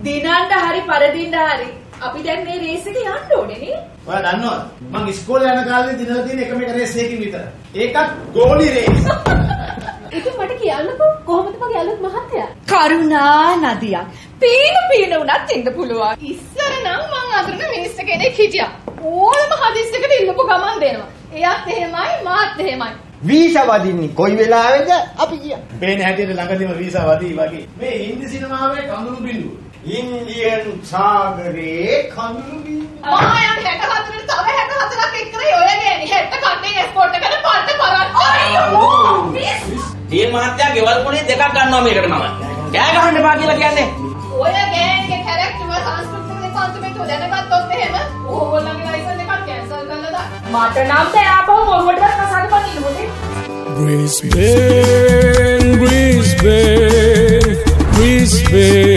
දිනන්න හරි පරදින්න හරි අපි දැන් මේ රේස් එක යන්න ඕනේ නේ. ඔයා දන්නවද? මං ඉස්කෝලේ යන කාලේ දිනලා තියෙන එකම එක රේස් එකකින් විතර. ඒකත් ගෝලි රේස්. ඉතින් මට කියන්නකෝ කොහොමද මගේ අලුත් මහත්තයා? කරුණා නදියක්. පීන උනත් ඉන්න පුළුවන්. ඉස්සර නම් මං අඳුරන මිනිස්සු කෙනෙක් හිටියා. ඕනම හදිස්සියකට ඉල්ලපු ගමන් දෙනවා. එයාත් එහෙමයි මාත් එහෙමයි. වීසා වදින්නේ කොයි වෙලාවෙද අපි කියන්නේ. පේන හැටියට ළඟදීම වීසා වදී වගේ. මේ හින්දි සිනමාවේ කඳුළු බිඳුව. ඉන්දියන් සාගරේ කඳුළු බිඳුව. මායන් 64ට තව 64ක් එක්කලා ඔය ගෑණි 60 කට්ටිය එක්ස්පෝර්ට් එකට පල්ට කරන්නේ. අයියෝ! මේ මහත්තයා ගෙවල් පොලේ දෙකක් ගන්නවා මේකට මම. කෑ ගහන්න එපා කියලා කියන්නේ. ඔය ගෑන්ගේ කැරක්ටර් සංස්කෘතික දෙපාර්තමේන්තුව දැනගත්තොත් එහෙම ඕගොල්ලන්ගේ ලයිසන් එකක් කැන්සල් කරලා දාන්න. මට නම් බෑ ආපහු ඔළුවටවත් කසාද පනින්න මොකද? Brisbane, Brisbane, Brisbane.